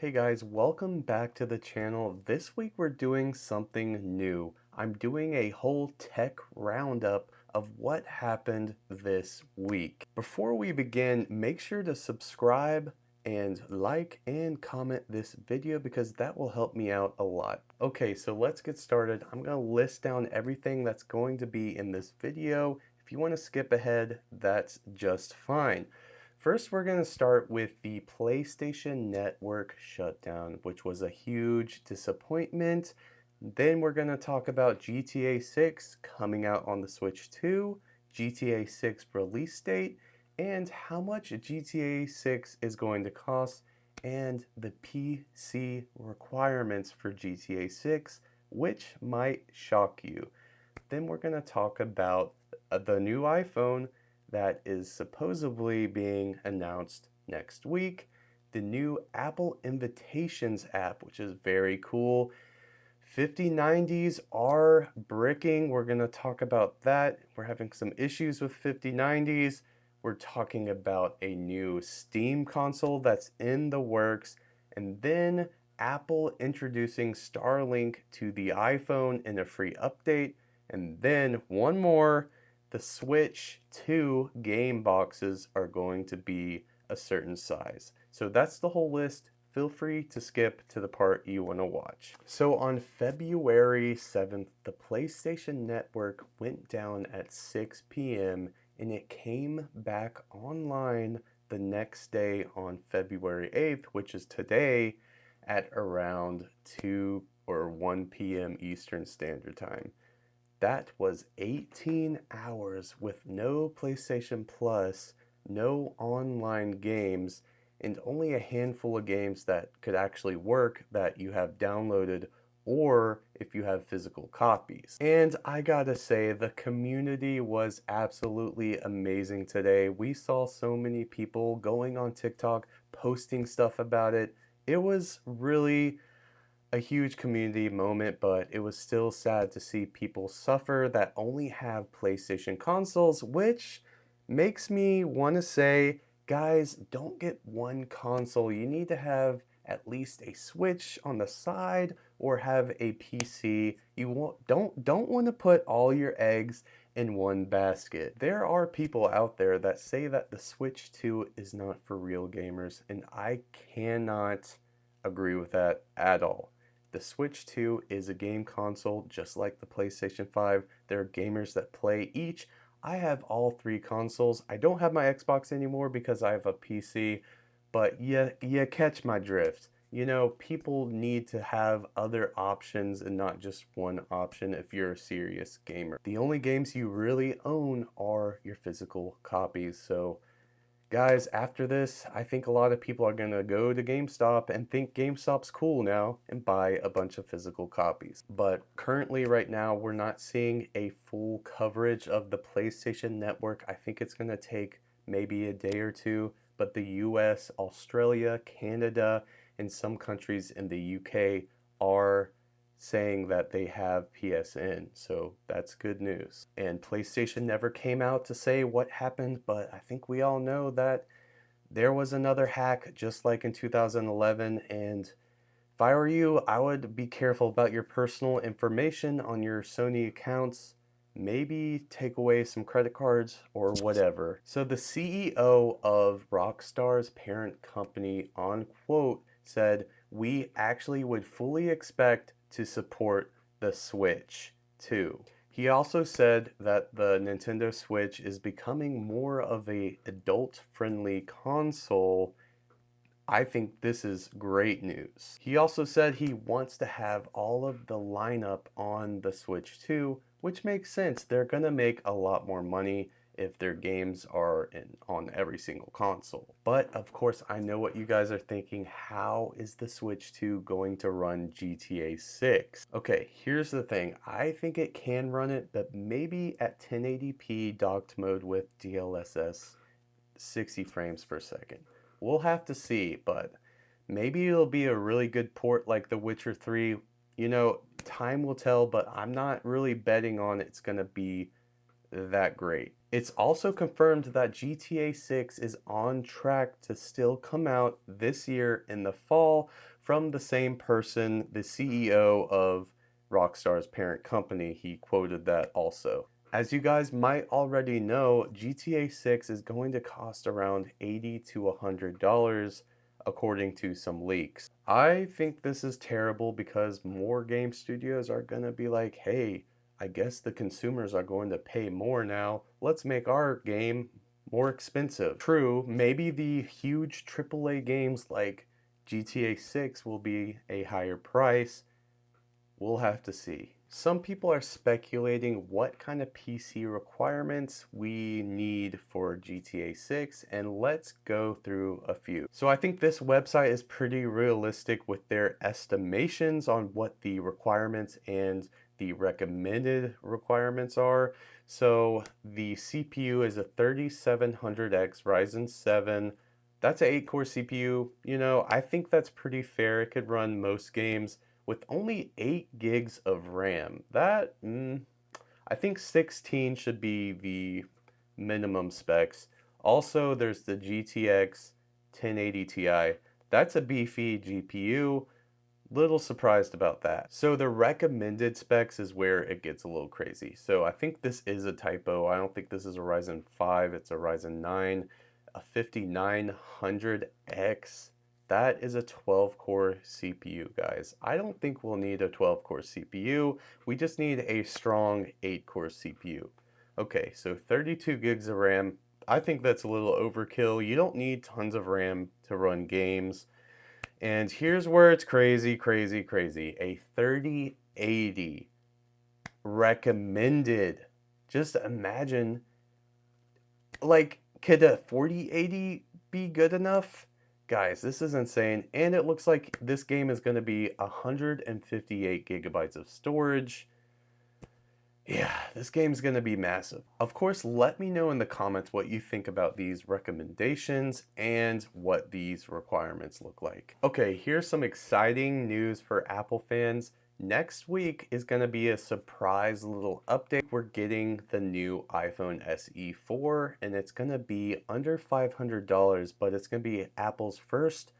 Hey guys, welcome back to the channel. This week we're doing something new. I'm doing a whole tech roundup of what happened this week. Before we begin, make sure to subscribe and like and comment this video because that will help me out a lot. Okay, so let's get started. I'm going to list down everything that's going to be in this video. If you want to skip ahead, that's just fine. First, we're going to start with the PlayStation Network shutdown, which was a huge disappointment. Then we're going to talk about GTA 6 coming out on the Switch 2, GTA 6 release date, and how much GTA 6 is going to cost, and the PC requirements for GTA 6, which might shock you. Then we're going to talk about the new iPhone that is supposedly being announced next week, the new Apple Invitations app, which is very cool. 5090s are bricking. We're going to talk about that. We're having some issues with 5090s. We're talking about a new Steam console that's in the works. And then Apple introducing Starlink to the iPhone in a free update. And then one more, the Switch 2 game boxes are going to be a certain size. So that's the whole list. Feel free to skip to the part you want to watch. So on February 7th, the PlayStation Network went down at 6 p.m. and it came back online the next day on February 8th, which is today, at around 2 or 1 p.m. Eastern Standard Time. That was 18 hours with no PlayStation Plus, no online games, and only a handful of games that could actually work that you have downloaded or if you have physical copies. And I gotta say, the community was absolutely amazing today. We saw so many people going on TikTok, posting stuff about it. It was really a huge community moment, but it was still sad to see people suffer that only have PlayStation consoles, which makes me want to say, guys, don't get one console. You need to have at least a Switch on the side or have a PC. Don't want to put all your eggs in one basket. There are people out there that say that the Switch 2 is not for real gamers, and I cannot agree with that at all. The Switch 2 is a game console just like the PlayStation 5. There are gamers that play each. I have all three consoles. I don't have my Xbox anymore because I have a PC, but you catch my drift. You know, people need to have other options and not just one option if you're a serious gamer. The only games you really own are your physical copies, so guys, after this, I think a lot of people are going to go to GameStop and think GameStop's cool now and buy a bunch of physical copies. But currently, right now, we're not seeing a full coverage of the PlayStation Network. I think it's going to take maybe a day or two, but the US, Australia, Canada, and some countries in the UK are saying that they have PSN, so that's good news. And PlayStation never came out to say what happened, but I think we all know that there was another hack just like in 2011, and if I were you, I would be careful about your personal information on your Sony accounts. Maybe take away some credit cards or whatever. So the CEO of Rockstar's parent company on quote said, "We actually would fully expect to support the Switch 2." He also said that the Nintendo Switch is becoming more of a adult-friendly console. I think this is great news. He also said he wants to have all of the lineup on the Switch 2, which makes sense. They're going to make a lot more money if their games are on every single console. But of course, I know what you guys are thinking. How is the Switch 2 going to run GTA 6? Okay, here's the thing. I think it can run it, but maybe at 1080p docked mode with DLSS 60 frames per second. We'll have to see, but maybe it'll be a really good port like The Witcher 3. You know, time will tell, but I'm not really betting on it's going to be that great. It's also confirmed that GTA 6 is on track to still come out this year in the fall from the same person, the CEO of Rockstar's parent company. He quoted that also. As you guys might already know, GTA 6 is going to cost around $80 to $100 according to some leaks. I think this is terrible because more game studios are going to be like, hey, I guess the consumers are going to pay more now. Let's make our game more expensive. True, maybe the huge AAA games like GTA 6 will be a higher price. We'll have to see. Some people are speculating what kind of PC requirements we need for GTA 6, and let's go through a few. So I think this website is pretty realistic with their estimations on what the requirements and the recommended requirements are. So the CPU is a 3700X Ryzen 7. That's an 8-core CPU. You know, I think that's pretty fair. It could run most games with only 8 gigs of RAM. I think 16 should be the minimum specs. Also, there's the GTX 1080 Ti. That's a beefy GPU. Little surprised about that. So the recommended specs is where it gets a little crazy. So I think this is a typo. I don't think this is a Ryzen 5, it's a Ryzen 9, a 5900X. That is a 12-core CPU, guys. I don't think we'll need a 12-core CPU. We just need a strong 8-core CPU. Okay, so 32 gigs of RAM. I think that's a little overkill. You don't need tons of RAM to run games. And here's where it's crazy, crazy, crazy. A 3080 recommended. Just imagine, like, could a 4080 be good enough? Guys, this is insane. And it looks like this game is going to be 158 gigabytes of storage. Yeah, this game's gonna be massive. Of course, let me know in the comments what you think about these recommendations and what these requirements look like. Okay, here's some exciting news for Apple fans. Next week is gonna be a surprise little update. We're getting the new iPhone SE 4 and it's gonna be under $500, but it's gonna be Apple's first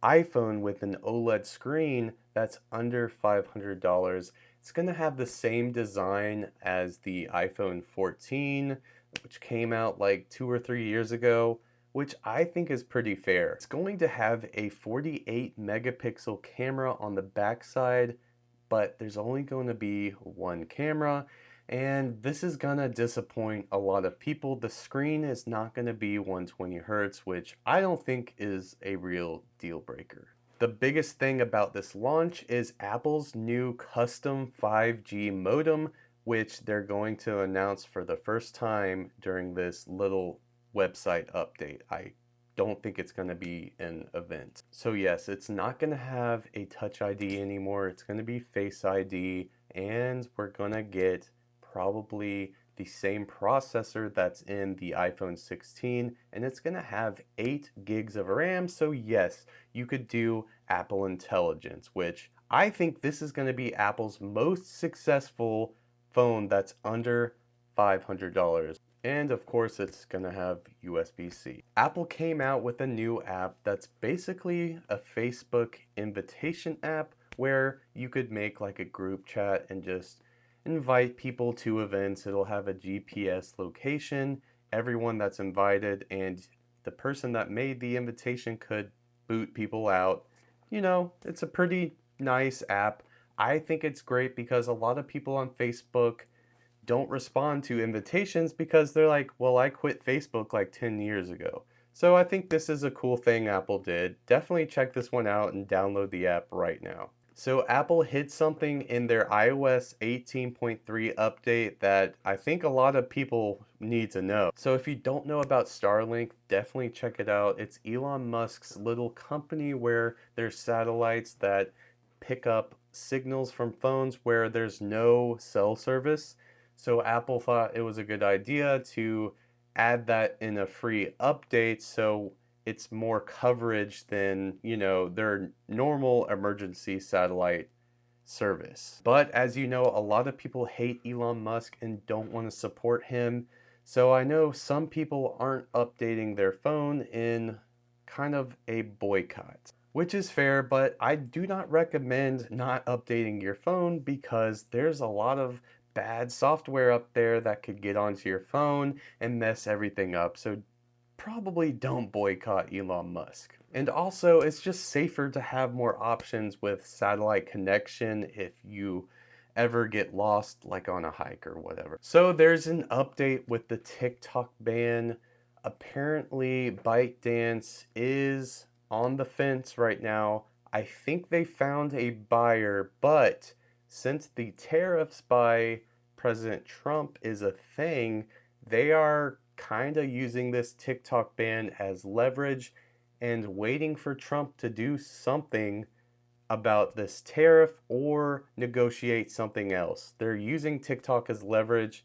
iPhone with an OLED screen that's under $500. It's going to have the same design as the iPhone 14, which came out like 2 or 3 years ago, which I think is pretty fair. It's going to have a 48 megapixel camera on the backside, but there's only going to be one camera. And this is gonna disappoint a lot of people. The screen is not gonna be 120 hertz, which I don't think is a real deal breaker. The biggest thing about this launch is Apple's new custom 5G modem, which they're going to announce for the first time during this little website update. I don't think it's going to be an event. So yes, it's not going to have a Touch ID anymore. It's going to be Face ID, and we're going to get probably the same processor that's in the iPhone 16, and it's going to have 8 gigs of RAM. So yes, you could do Apple Intelligence, which I think this is going to be Apple's most successful phone that's under $500. And of course, it's going to have USB-C. Apple came out with a new app that's basically a Facebook invitation app where you could make like a group chat and just invite people to events. It'll have a GPS location, everyone that's invited, and the person that made the invitation could boot people out. You know, it's a pretty nice app. I think it's great because a lot of people on Facebook don't respond to invitations because they're like, well, I quit Facebook like 10 years ago. So I think this is a cool thing Apple did. Definitely check this one out and download the app right now. So Apple hid something in their iOS 18.3 update that I think a lot of people need to know. So if you don't know about Starlink, definitely check it out. It's Elon Musk's little company where there's satellites that pick up signals from phones where there's no cell service. So Apple thought it was a good idea to add that in a free update so it's more coverage than, you know, their normal emergency satellite service. But as you know, a lot of people hate Elon Musk and don't want to support him. So I know some people aren't updating their phone in kind of a boycott, which is fair, but I do not recommend not updating your phone because there's a lot of bad software up there that could get onto your phone and mess everything up. So probably don't boycott Elon Musk. And also, it's just safer to have more options with satellite connection if you ever get lost, like on a hike or whatever. So, there's an update with the TikTok ban. Apparently, ByteDance is on the fence right now. I think they found a buyer, but since the tariffs by President Trump is a thing, they are kind of using this TikTok ban as leverage and waiting for Trump to do something about this tariff or negotiate something else. They're using TikTok as leverage,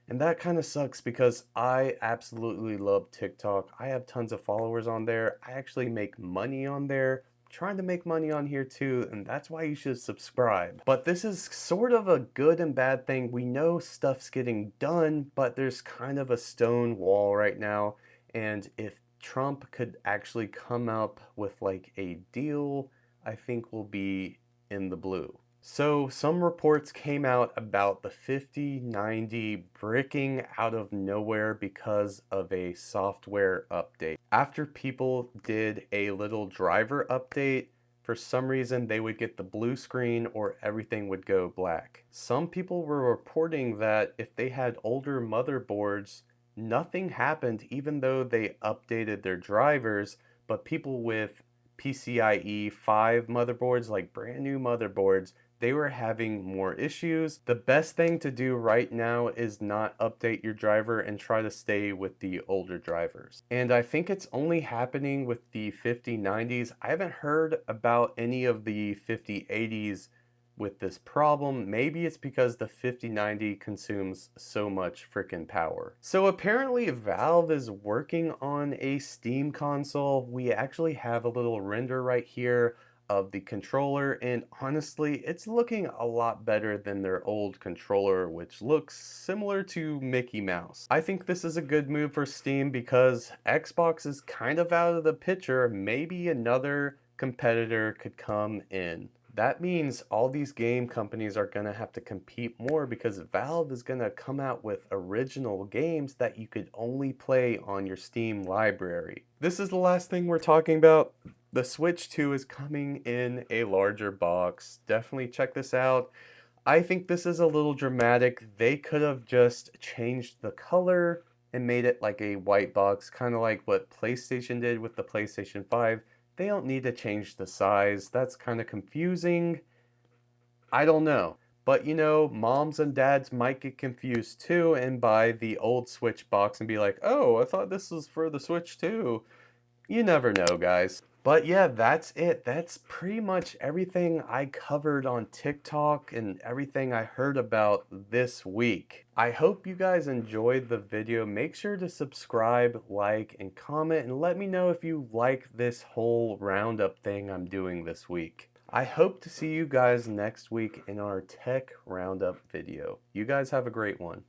and that kind of sucks because I absolutely love TikTok. I have tons of followers on there. I actually make money on there. I'm trying to make money on here too, and that's why you should subscribe. But this is sort of a good and bad thing. We know stuff's getting done, but there's kind of a stone wall right now. And if Trump could actually come up with like a deal, I think we'll be in the blue. So some reports came out about the 5090 bricking out of nowhere because of a software update. After people did a little driver update, for some reason they would get the blue screen or everything would go black. Some people were reporting that if they had older motherboards, nothing happened even though they updated their drivers, but people with PCIe 5 motherboards, like brand new motherboards, they were having more issues. The best thing to do right now is not update your driver and try to stay with the older drivers. And I think it's only happening with the 5090s. I haven't heard about any of the 5080s with this problem. Maybe it's because the 5090 consumes so much freaking power. So apparently Valve is working on a Steam console. We actually have a little render right here of the controller, and honestly it's looking a lot better than their old controller, which looks similar to Mickey Mouse. I think this is a good move for Steam because Xbox is kind of out of the picture. Maybe another competitor could come in. That means all these game companies are gonna have to compete more because Valve is gonna come out with original games that you could only play on your Steam library. This is the last thing we're talking about. The Switch 2 is coming in a larger box. Definitely check this out. I think this is a little dramatic. They could have just changed the color and made it like a white box, kind of like what PlayStation did with the PlayStation 5. They don't need to change the size. That's kind of confusing. I don't know. But you know, moms and dads might get confused too and buy the old Switch box and be like, oh, I thought this was for the Switch too. You never know, guys. But yeah, that's it. That's pretty much everything I covered on TikTok and everything I heard about this week. I hope you guys enjoyed the video. Make sure to subscribe, like, and comment, and let me know if you like this whole roundup thing I'm doing this week. I hope to see you guys next week in our tech roundup video. You guys have a great one.